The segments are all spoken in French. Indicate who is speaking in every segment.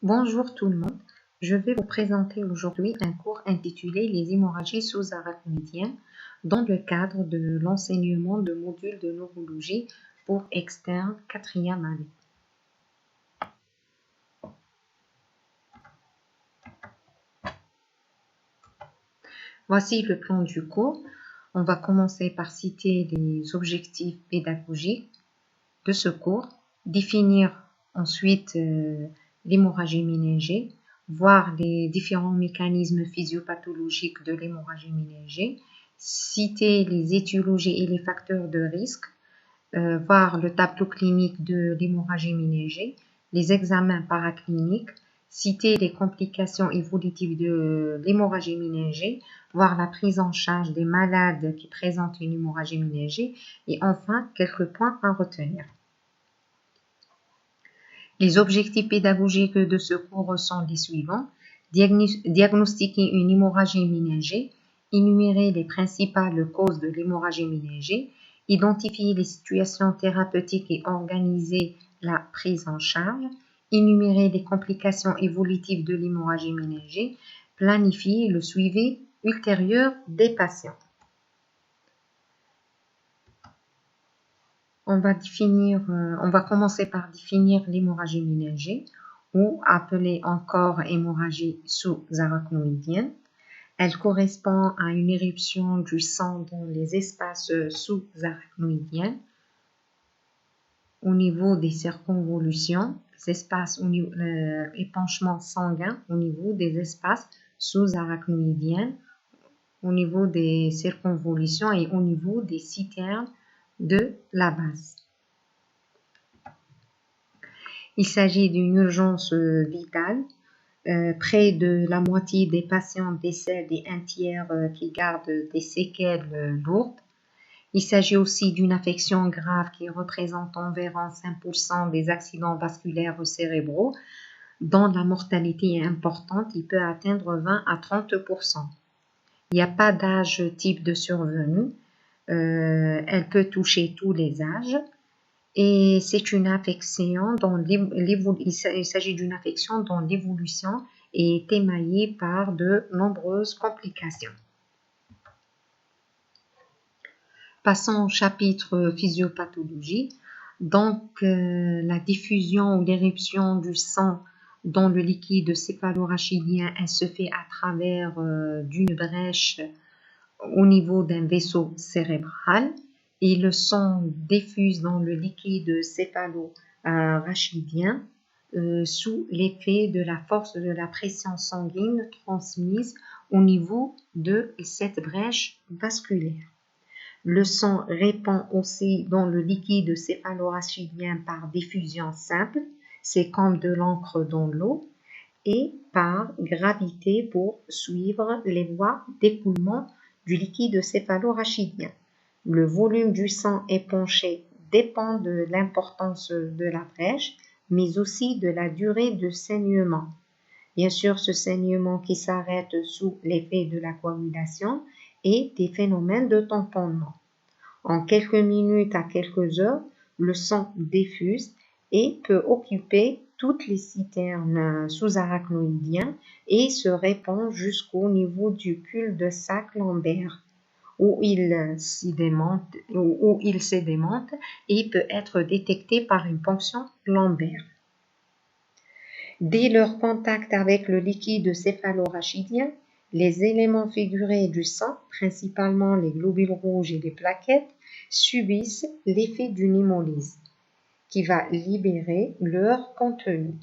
Speaker 1: Bonjour tout le monde, je vais vous présenter aujourd'hui un cours intitulé Les hémorragies sous-arachnoïdiennes dans le cadre de l'enseignement de modules de neurologie pour externes 4e année. Voici le plan du cours. On va commencer par citer les objectifs pédagogiques de ce cours, définir ensuite l'hémorragie méningée, voir les différents mécanismes physiopathologiques de l'hémorragie méningée, citer les étiologies et les facteurs de risque, voir le tableau clinique de l'hémorragie méningée, les examens paracliniques, citer les complications évolutives de l'hémorragie méningée, voir la prise en charge des malades qui présentent une hémorragie méningée et enfin quelques points à retenir. Les objectifs pédagogiques de ce cours sont les suivants. Diagnostiquer une hémorragie méningée, énumérer les principales causes de l'hémorragie méningée, identifier les situations thérapeutiques et organiser la prise en charge, énumérer les complications évolutives de l'hémorragie méningée, planifier le suivi ultérieur des patients. On va commencer par définir l'hémorragie méningée, ou appelée encore hémorragie sous-arachnoïdienne. Elle correspond à une éruption du sang dans les espaces sous-arachnoïdiens, au niveau des circonvolutions, les espaces épanchement sanguin au niveau des espaces sous-arachnoïdiens, au niveau des circonvolutions et au niveau des citernes de la base. Il s'agit d'une urgence vitale. Près de la moitié des patients décèdent et un tiers qui gardent des séquelles lourdes. Il s'agit aussi d'une affection grave qui représente environ 5% des accidents vasculaires cérébraux, dont la mortalité est importante, il peut atteindre 20 à 30%. Il n'y a pas d'âge type de survenue. Elle peut toucher tous les âges et c'est une affection dont il s'agit d'une affection dont l'évolution est émaillée par de nombreuses complications. Passons au chapitre physiopathologie. Donc, la diffusion ou l'éruption du sang dans le liquide céphalorachidien, elle se fait à travers d'une brèche au niveau d'un vaisseau cérébral et le sang diffuse dans le liquide céphalorachidien sous l'effet de la force de la pression sanguine transmise au niveau de cette brèche vasculaire. Le sang répand aussi dans le liquide céphalorachidien par diffusion simple, c'est comme de l'encre dans l'eau, et par gravité pour suivre les voies d'écoulement du liquide céphalorachidien. Le volume du sang épanché dépend de l'importance de la brèche, mais aussi de la durée de saignement. Bien sûr, ce saignement qui s'arrête sous l'effet de la coagulation et des phénomènes de tamponnement. En quelques minutes à quelques heures, le sang diffuse et peut occuper toutes les citernes sous-arachnoïdiens et se répand jusqu'au niveau du cul-de-sac lombaire où il sédémente et peut être détecté par une ponction lombaire. Dès leur contact avec le liquide céphalorachidien, les éléments figurés du sang, principalement les globules rouges et les plaquettes, subissent l'effet d'une hémolyse qui va libérer leur contenu.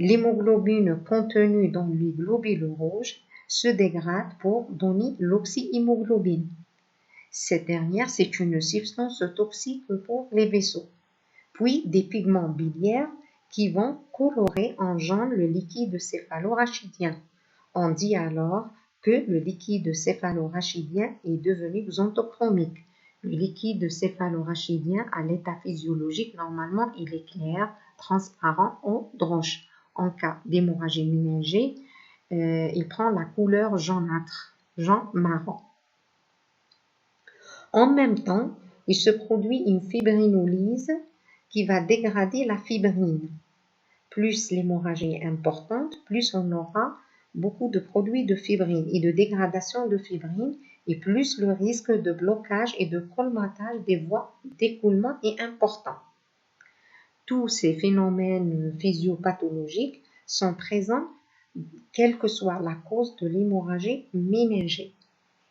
Speaker 1: L'hémoglobine contenue dans les globules rouges se dégrade pour donner l'oxyhémoglobine. Cette dernière, c'est une substance toxique pour les vaisseaux. Puis des pigments biliaires qui vont colorer en jaune le liquide céphalorachidien. On dit alors que le liquide céphalorachidien est devenu xanthochromique. Le liquide céphalorachidien, à l'état physiologique, normalement, il est clair, transparent ou blanche. En cas d'hémorragie méningée, il prend la couleur jaunâtre, jaune-marron. En même temps, il se produit une fibrinolyse qui va dégrader la fibrine. plus l'hémorragie est importante, plus on aura beaucoup de produits de fibrine et de dégradation de fibrine, et plus le risque de blocage et de colmatage des voies d'écoulement est important. Tous ces phénomènes physiopathologiques sont présents quelle que soit la cause de l'hémorragie méningée.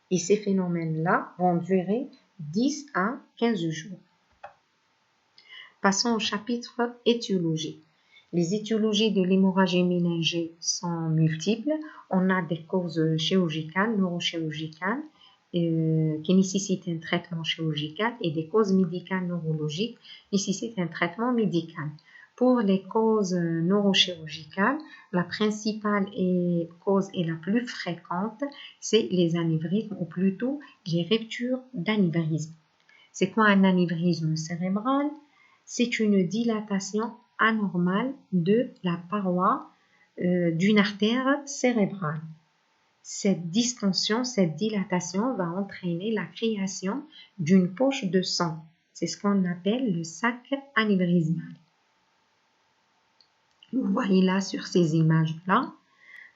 Speaker 1: Et ces phénomènes-là vont durer 10 à 15 jours. Passons au chapitre étiologie. Les étiologies de l'hémorragie méningée sont multiples. On a des causes chirurgicales, neurochirurgicales, qui nécessitent un traitement chirurgical, et des causes médicales neurologiques nécessitent un traitement médical. Pour les causes neurochirurgicales, la principale cause et la plus fréquente, c'est les anévrismes, ou plutôt les ruptures d'anévrisme. C'est quoi un anévrisme cérébral? C'est une dilatation anormale de la paroi d'une artère cérébrale. Cette distension, cette dilatation va entraîner la création d'une poche de sang. C'est ce qu'on appelle le sac anévrismal. Vous voyez là sur ces images-là.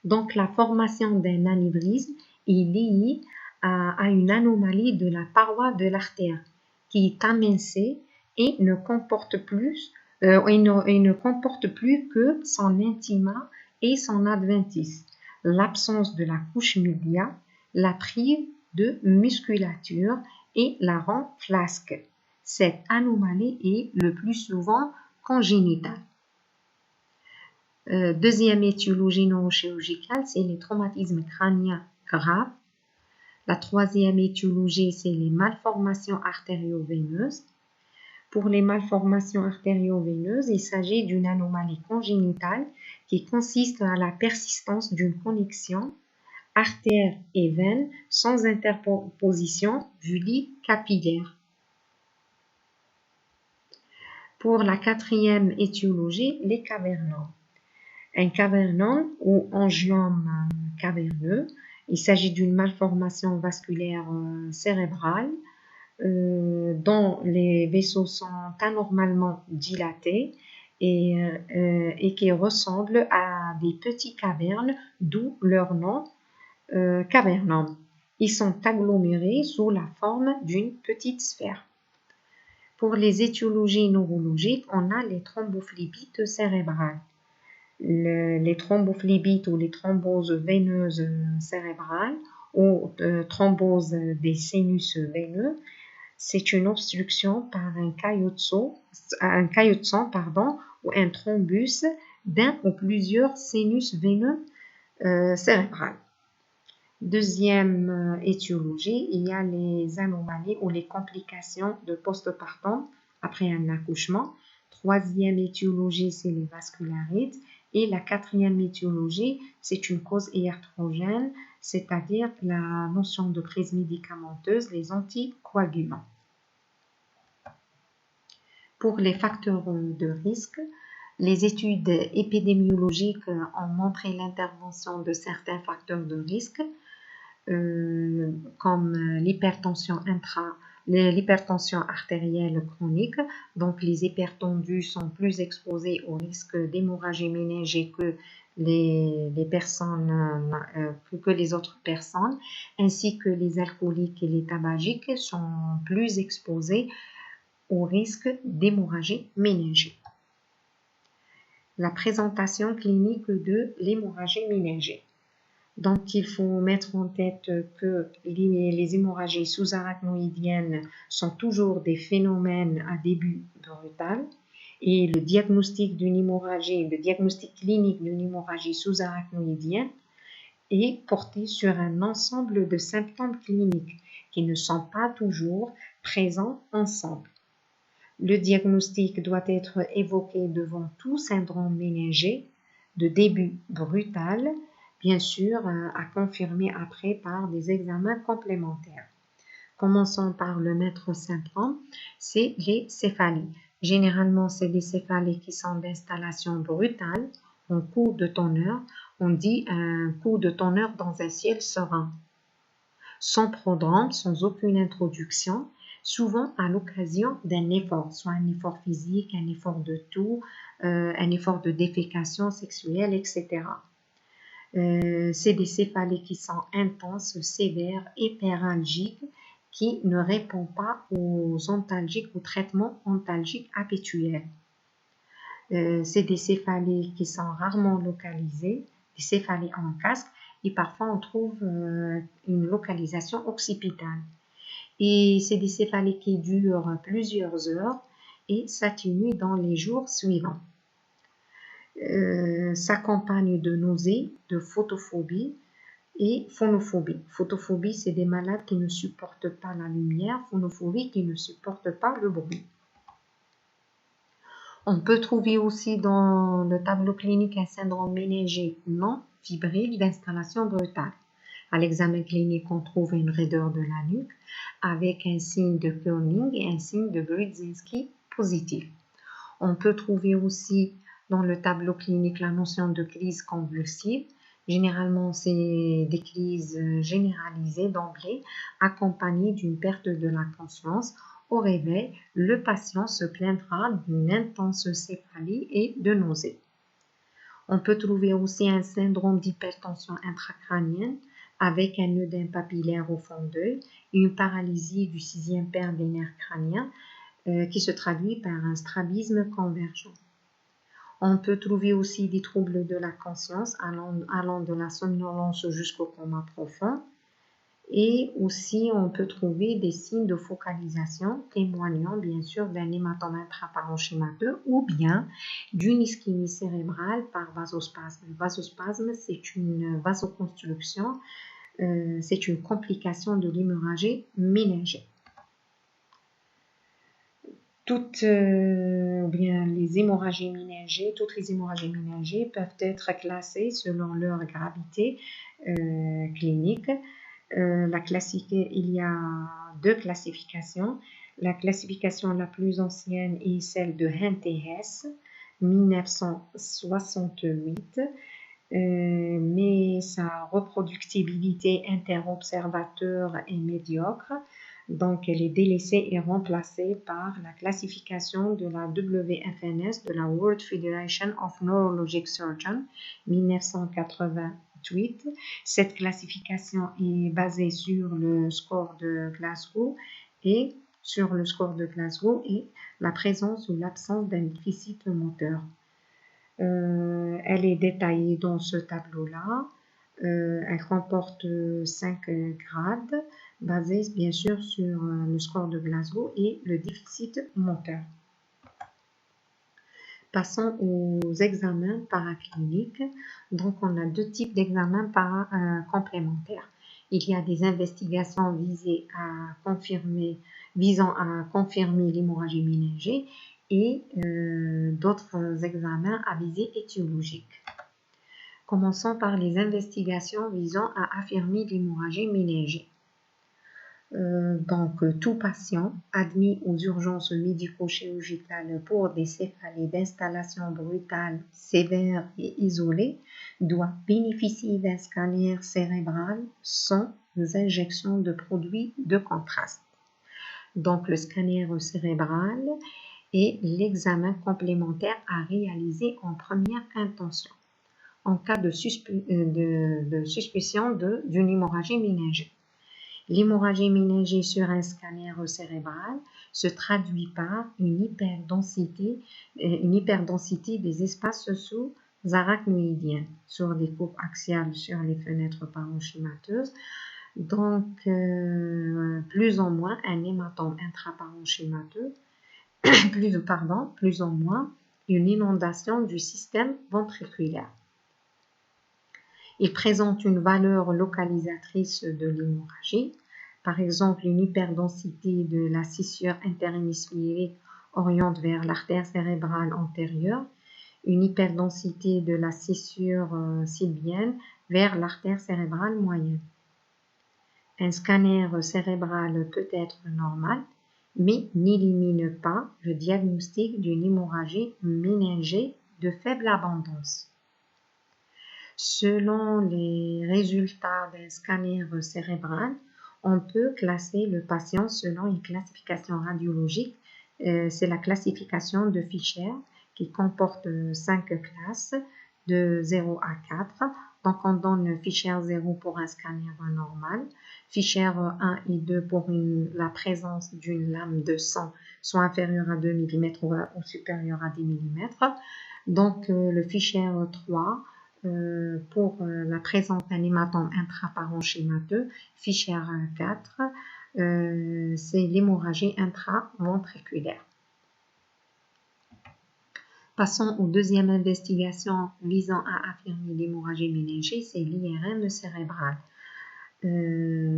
Speaker 1: Donc, la formation d'un anévrisme est liée à une anomalie de la paroi de l'artère qui est amincée et ne comporte plus que son intima et son adventice. L'absence de la couche média la prive de musculature et la rend flasque. Cette anomalie est le plus souvent congénitale. Deuxième étiologie neurochirurgicale, c'est les traumatismes crâniens graves. La troisième étiologie, c'est les malformations artério-veineuses. Pour les malformations artério-veineuses, il s'agit d'une anomalie congénitale qui consiste à la persistance d'une connexion artère et veine sans interposition du lit capillaire. Pour la quatrième étiologie, les cavernomes. Un cavernome ou angiome caverneux, il s'agit d'une malformation vasculaire cérébrale dont les vaisseaux sont anormalement dilatés et qui ressemblent à des petits cavernes, d'où leur nom cavernome. Ils sont agglomérés sous la forme d'une petite sphère. Pour les étiologies neurologiques, on a les thrombophlébites cérébrales. Les thrombophlébites ou les thromboses veineuses cérébrales ou thrombose des sinus veineux, c'est une obstruction par un caillot de sang ou un thrombus d'un ou plusieurs sinus veineux cérébrales. Deuxième étiologie, il y a les anomalies ou les complications de postpartum après un accouchement. Troisième étiologie, c'est les vascularites. Et la quatrième étiologie, c'est une cause iatrogène, c'est-à-dire la notion de prise médicamenteuse, les anticoagulants. Pour les facteurs de risque, les études épidémiologiques ont montré l'intervention de certains facteurs de risque, comme l'hypertension artérielle chronique. Donc, les hypertendus sont plus exposés au risque d'hémorragie méningée que les autres personnes, ainsi que les alcooliques et les tabagiques sont plus exposés au risque d'hémorragie méningée. La présentation clinique de l'hémorragie méningée. Donc, il faut mettre en tête que les hémorragies sous-arachnoïdiennes sont toujours des phénomènes à début brutal et le diagnostic clinique d'une hémorragie sous-arachnoïdienne est porté sur un ensemble de symptômes cliniques qui ne sont pas toujours présents ensemble. Le diagnostic doit être évoqué devant tout syndrome méningé de début brutal, bien sûr, à confirmer après par des examens complémentaires. Commençons par le maître symptôme, c'est les céphalies. Généralement, c'est des céphalies qui sont d'installation brutale, en coup de tonnerre. On dit un coup de tonnerre dans un ciel serein. Sans prodrome, sans aucune introduction, souvent à l'occasion d'un effort, soit un effort physique, un effort de toux, un effort de défécation sexuelle, etc. C'est des céphalées qui sont intenses, sévères, hyperalgiques, qui ne répondent pas aux antalgiques, aux traitements antalgiques habituels. C'est des céphalées qui sont rarement localisées, des céphalées en casque, et parfois on trouve une localisation occipitale. Et c'est des céphalées qui durent plusieurs heures et s'atténuent dans les jours suivants. S'accompagne de nausées, de photophobie et phonophobie. Photophobie, c'est des malades qui ne supportent pas la lumière, phonophobie qui ne supportent pas le bruit. On peut trouver aussi dans le tableau clinique un syndrome méningé non fibrile d'installation brutale. À l'examen clinique, on trouve une raideur de la nuque avec un signe de Körning et un signe de Brudzinski positif. On peut trouver aussi dans le tableau clinique la notion de crise convulsive. Généralement, c'est des crises généralisées d'emblée accompagnées d'une perte de la conscience. Au réveil, le patient se plaindra d'une intense céphalie et de nausées. On peut trouver aussi un syndrome d'hypertension intracrânienne avec un œdème papillaire au fond d'œil et une paralysie du 6e paire des nerfs crâniens qui se traduit par un strabisme convergent. On peut trouver aussi des troubles de la conscience allant de la somnolence jusqu'au coma profond. Et aussi, on peut trouver des signes de focalisation témoignant bien sûr d'un hématome intraparenchymateux ou bien d'une ischémie cérébrale par vasospasme. Le vasospasme, c'est une vasoconstriction, c'est une complication de l'hémorragie méningée. Toutes les hémorragies méningées peuvent être classées selon leur gravité clinique. Il y a deux classifications. La classification la plus ancienne est celle de Hentes, 1968, mais sa reproductibilité interobservateur est médiocre. Donc, elle est délaissée et remplacée par la classification de la WFNS, de la World Federation of Neurologic Surgeons, 1988. Cette classification est basée sur le score de Glasgow et la présence ou l'absence d'un déficit moteur. Elle est détaillée dans ce tableau-là. Elle comporte 5 grades basés bien sûr sur le score de Glasgow et le déficit moteur. Passons aux examens paracliniques. Donc, on a deux types d'examens complémentaires. Il y a des investigations visant à confirmer l'hémorragie méningée et d'autres examens à visée étiologique. Commençons par les investigations visant à affirmer l'hémorragie méningée. Donc, tout patient admis aux urgences médico-chirurgicales pour des céphalées d'installation brutale sévères et isolées doit bénéficier d'un scanner cérébral sans injection de produits de contraste. Donc, le scanner cérébral est l'examen complémentaire à réaliser en première intention en cas de suspicion d'une hémorragie méningée. L'hémorragie méningée sur un scanner cérébral se traduit par une hyperdensité des espaces sous-arachnoïdiens sur des courbes axiales sur les fenêtres parenchymateuses. Donc, plus ou moins un hématome intraparenchymateux, plus ou moins une inondation du système ventriculaire. Il présente une valeur localisatrice de l'hémorragie, par exemple une hyperdensité de la scissure interhémisphérique oriente vers l'artère cérébrale antérieure, une hyperdensité de la scissure sylvienne vers l'artère cérébrale moyenne. Un scanner cérébral peut être normal, mais n'élimine pas le diagnostic d'une hémorragie méningée de faible abondance. Selon les résultats d'un scanner cérébral, On peut classer le patient selon une classification radiologique. C'est la classification de Fisher qui comporte 5 classes de 0 à 4. Donc, on donne Fisher 0 pour un scanner normal, Fisher 1 et 2 pour la présence d'une lame de sang soit inférieure à 2 mm ou supérieure à 10 mm. Donc, le Fisher 3 pour la présence d'un hématome intraparenchymateux, Fisher 4, c'est l'hémorragie intraventriculaire. Passons aux deuxième investigation visant à affirmer l'hémorragie méningée, c'est l'IRM cérébral,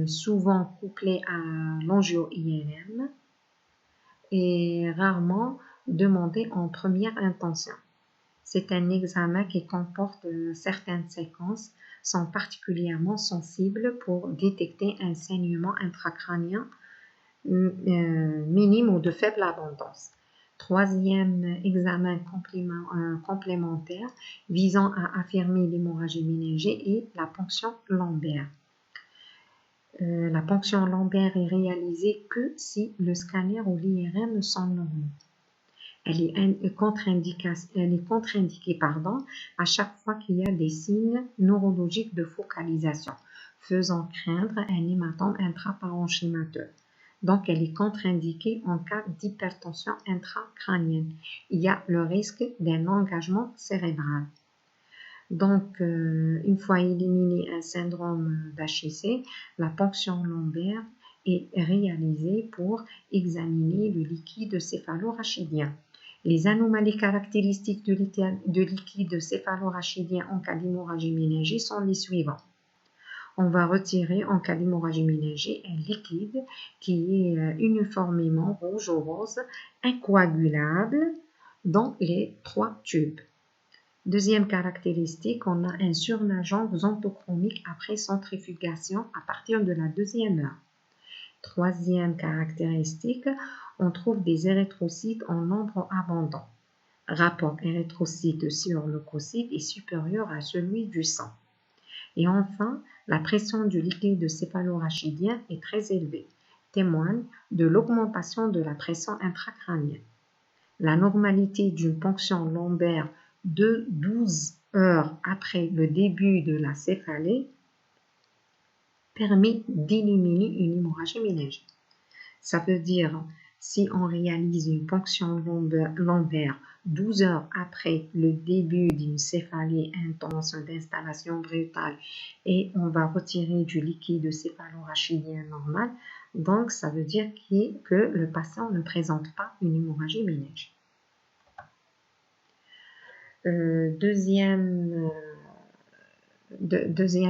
Speaker 1: souvent couplé à l'angio-IRM et rarement demandé en première intention. C'est un examen qui comporte certaines séquences, sont particulièrement sensibles pour détecter un saignement intracrânien minime ou de faible abondance. Troisième examen complémentaire visant à affirmer l'hémorragie méningée est la ponction lombaire. La ponction lombaire est réalisée que si le scanner ou l'IRM sont normaux. Elle est contre-indiquée à chaque fois qu'il y a des signes neurologiques de focalisation, faisant craindre un hématome intraparenchymateux. Donc, elle est contre-indiquée en cas d'hypertension intracrânienne. Il y a le risque d'un engagement cérébral. Donc, une fois éliminé un syndrome d'HIC, la ponction lombaire est réalisée pour examiner le liquide céphalorachidien. Les anomalies caractéristiques de liquide céphalorachidien en cas d'hémorragie méningée sont les suivants. On va retirer en cas d'hémorragie méningée un liquide qui est uniformément rouge ou rose, incoagulable dans les 3 tubes. Deuxième caractéristique, on a un surnageant xanthochromique après centrifugation à partir de la 2e heure. Troisième caractéristique, on trouve des érythrocytes en nombre abondant. Rapport érythrocyte sur leucocyte est supérieur à celui du sang. Et enfin, la pression du liquide céphalorachidien est très élevée, témoigne de l'augmentation de la pression intracrânienne. La normalité d'une ponction lombaire de 12 heures après le début de la céphalée permet d'éliminer une hémorragie méningée. Ça veut dire, si on réalise une ponction lombaire 12 heures après le début d'une céphalée intense d'installation brutale et on va retirer du liquide céphalorachidien normal, donc ça veut dire que le patient ne présente pas une hémorragie méningée. Deuxième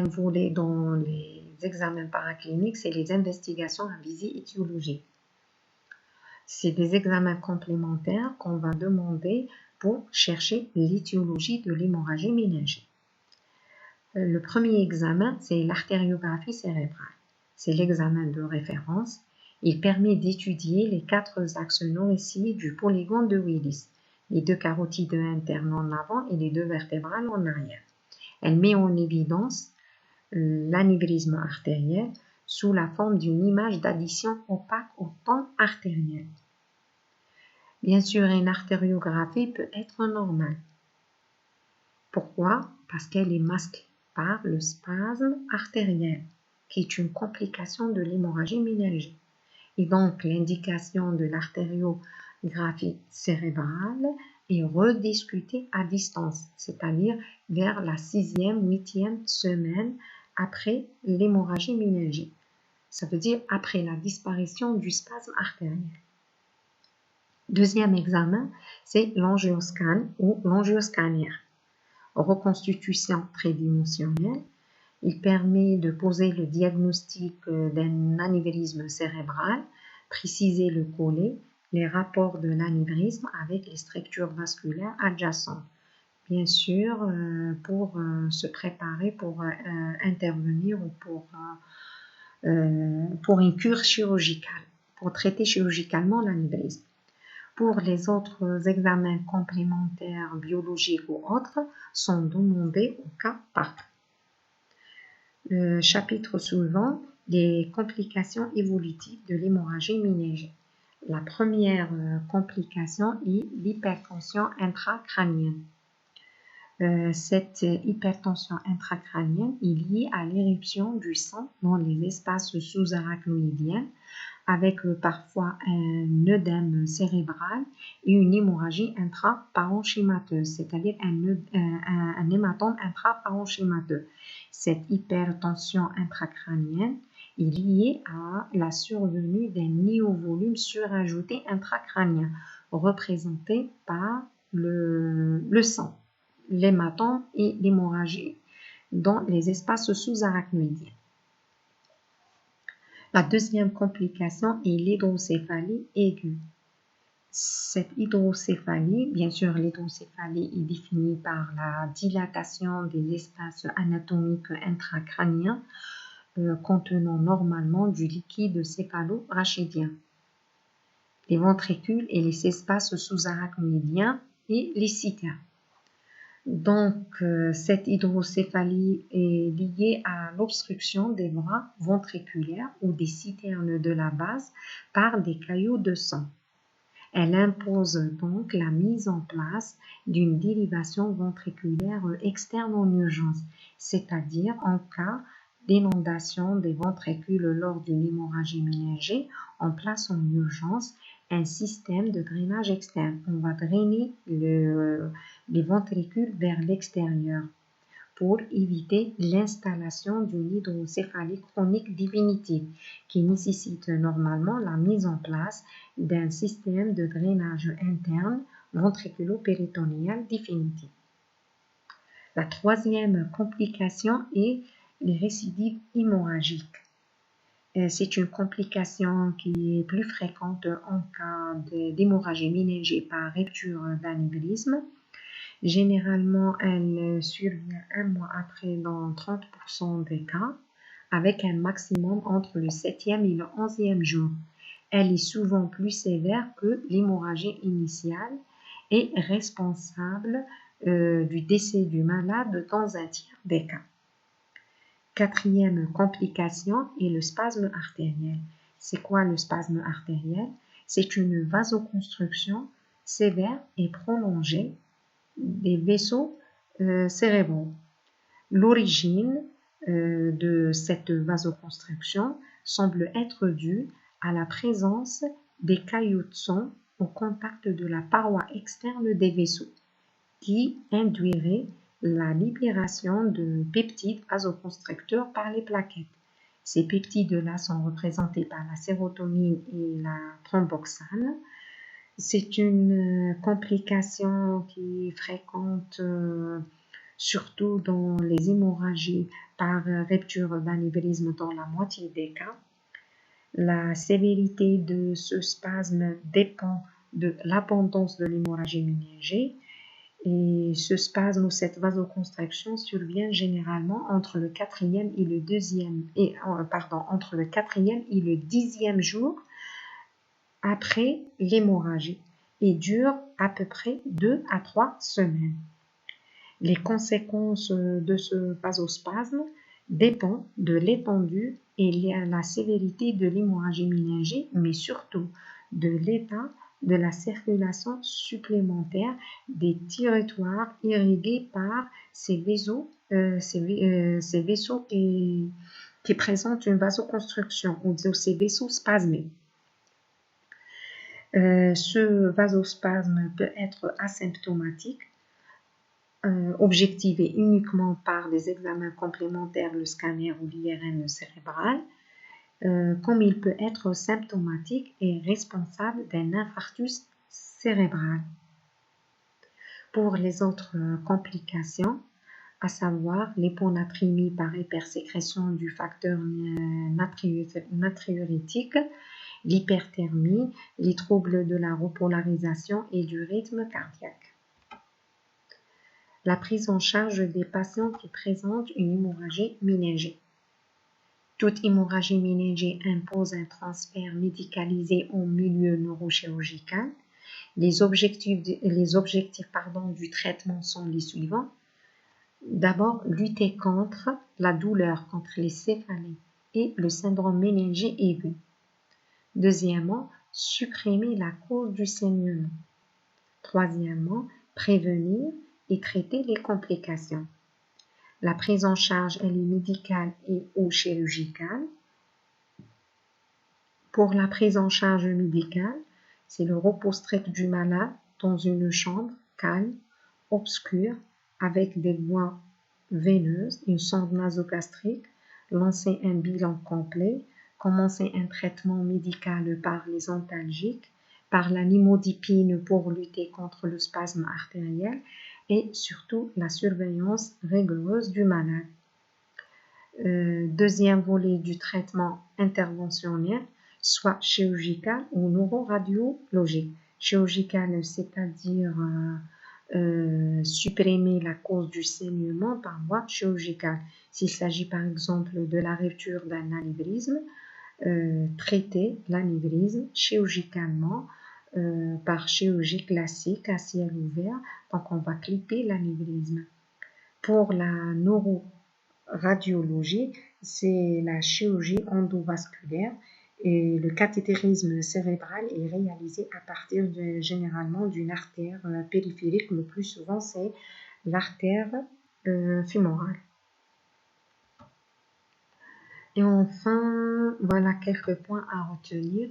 Speaker 1: volet dans les examens paracliniques, c'est les investigations à visée étiologique. C'est des examens complémentaires qu'on va demander pour chercher l'étiologie de l'hémorragie méningée. Le premier examen, c'est l'artériographie cérébrale. C'est l'examen de référence. Il permet d'étudier les 4 axes nourriciers du polygone de Willis, les 2 carotides internes en avant et les 2 vertébrales en arrière. Elle met en évidence l'anévrisme artériel sous la forme d'une image d'addition opaque au pan artériel. Bien sûr, une artériographie peut être normale. Pourquoi? Parce qu'elle est masquée par le spasme artériel, qui est une complication de l'hémorragie méningée. Et donc, l'indication de l'artériographie cérébrale est rediscutée à distance, c'est-à-dire vers la 6e, 8e semaine après l'hémorragie méningée. Ça veut dire après la disparition du spasme artériel. Deuxième examen, c'est l'angioscan ou l'angioscanner. Reconstitution tridimensionnelle. Il permet de poser le diagnostic d'un anévrisme cérébral, préciser le collet, les rapports de l'anévrisme avec les structures vasculaires adjacentes. Bien sûr, pour se préparer pour intervenir ou pour une cure chirurgicale, pour traiter chirurgicalement l'anévrisme. Pour les autres examens complémentaires biologiques ou autres sont demandés au cas par cas. Le chapitre suivant les complications évolutives de l'hémorragie méningée. La première complication est l'hypertension intracrânienne. Cette hypertension intracrânienne est liée à l'éruption du sang dans les espaces sous-arachnoïdiens avec parfois un œdème cérébral et une hémorragie intraparenchymateuse, c'est-à-dire un hématome intraparenchymateux. Cette hypertension intracrânienne est liée à la survenue d'un néovolume surajouté intracrânien représenté par le sang, l'hématome et l'hémorragie dans les espaces sous-arachnoïdiens. La deuxième complication est l'hydrocéphalie aiguë. Cette hydrocéphalie, bien sûr, l'hydrocéphalie est définie par la dilatation des espaces anatomiques intracrâniens contenant normalement du liquide céphalo-rachidien, les ventricules et les espaces sous-arachnoïdiens et les cytères. Donc, cette hydrocéphalie est liée à l'obstruction des bras ventriculaires ou des citernes de la base par des caillots de sang. Elle impose donc la mise en place d'une dérivation ventriculaire externe en urgence, c'est-à-dire en cas d'inondation des ventricules lors d'une hémorragie méningée, on place en urgence un système de drainage externe. On va drainer les ventricules vers l'extérieur pour éviter l'installation d'une hydrocéphalie chronique définitive qui nécessite normalement la mise en place d'un système de drainage interne ventriculo-péritonéal définitif. La troisième complication est les récidives hémorragiques. C'est une complication qui est plus fréquente en cas d'hémorragie méningée par rupture d'anévrisme. Généralement, elle survient un mois après dans 30% des cas, avec un maximum entre le 7e et le 11e jour. Elle est souvent plus sévère que l'hémorragie initiale et responsable du décès du malade dans un tiers des cas. Quatrième complication est le spasme artériel. C'est quoi le spasme artériel? C'est une vasoconstriction sévère et prolongée des vaisseaux cérébraux. L'origine de cette vasoconstriction semble être due à la présence des caillots de sang au contact de la paroi externe des vaisseaux, qui induirait la libération de peptides vasoconstricteurs par les plaquettes. Ces peptides-là sont représentés par la sérotonine et la thromboxane. C'est une complication qui est fréquente surtout dans les hémorragies par rupture d'anévrisme dans la moitié des cas. La sévérité de ce spasme dépend de l'abondance de l'hémorragie méningée et ce spasme ou cette vasoconstriction survient généralement entre le 4e et le 10e jour après l'hémorragie et dure à peu près 2 à 3 semaines. Les conséquences de ce vasospasme dépendent de l'étendue et la sévérité de l'hémorragie méningée, mais surtout de l'état de la circulation supplémentaire des territoires irrigués par ces vaisseaux qui présentent une vasoconstriction ou ces vaisseaux spasmés. Ce vasospasme peut être asymptomatique, objectivé uniquement par des examens complémentaires, le scanner ou l'IRM cérébral, comme il peut être symptomatique et responsable d'un infarctus cérébral. Pour les autres complications, à savoir l'hyponatrémie par hypersécrétion du facteur natriurétique, l'hyperthermie, les troubles de la repolarisation et du rythme cardiaque. La prise en charge des patients qui présentent une hémorragie méningée. Toute hémorragie méningée impose un transfert médicalisé en milieu neurochirurgical. Les objectifs du traitement sont les suivants. D'abord, lutter contre la douleur, contre les céphalées. et le syndrome méningé aigu. Deuxièmement, supprimer la cause du saignement. Troisièmement, prévenir et traiter les complications. La prise en charge, elle est médicale et ou chirurgicale. Pour la prise en charge médicale, c'est le repos strict du malade dans une chambre calme, obscure, avec des voies veineuses, une sonde nasogastrique, lancer un bilan complet, commencer un traitement médical par les antalgiques, par la nimodipine pour lutter contre le spasme artériel et surtout la surveillance rigoureuse du malade. Deuxième volet du traitement interventionnel, soit chirurgical ou neuroradiologique. Chirurgical, c'est-à-dire supprimer la cause du saignement par voie chirurgicale. S'il s'agit par exemple de la rupture d'un anévrisme, traiter l'anévrisme chirurgicalement par chirurgie classique à ciel ouvert. Donc on va clipper l'anévrisme. Pour la neuroradiologie, c'est la chirurgie endovasculaire et le cathétérisme cérébral est réalisé à partir généralement d'une artère périphérique. Le plus souvent, c'est l'artère fémorale. Et enfin, voilà quelques points à retenir.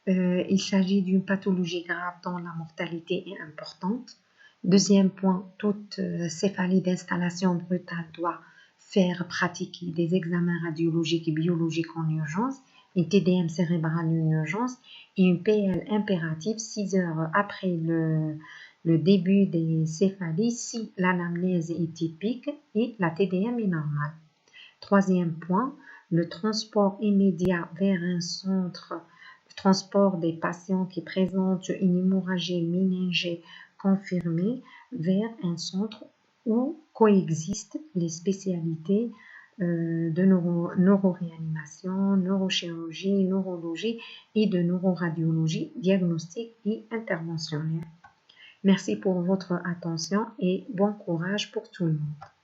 Speaker 1: Il s'agit d'une pathologie grave dont la mortalité est importante. Deuxième point, toute céphalie d'installation brutale doit faire pratiquer des examens radiologiques et biologiques en urgence, une TDM cérébrale en urgence et une PL impérative 6 heures après le début des céphalies si l'anamnèse est typique et la TDM est normale. Troisième point, le transport immédiat vers un centre, le transport des patients qui présentent une hémorragie méningée confirmée vers un centre où coexistent les spécialités de neuroréanimation, neurochirurgie, neurologie et de neuroradiologie diagnostique et interventionnelle. Merci pour votre attention et bon courage pour tout le monde.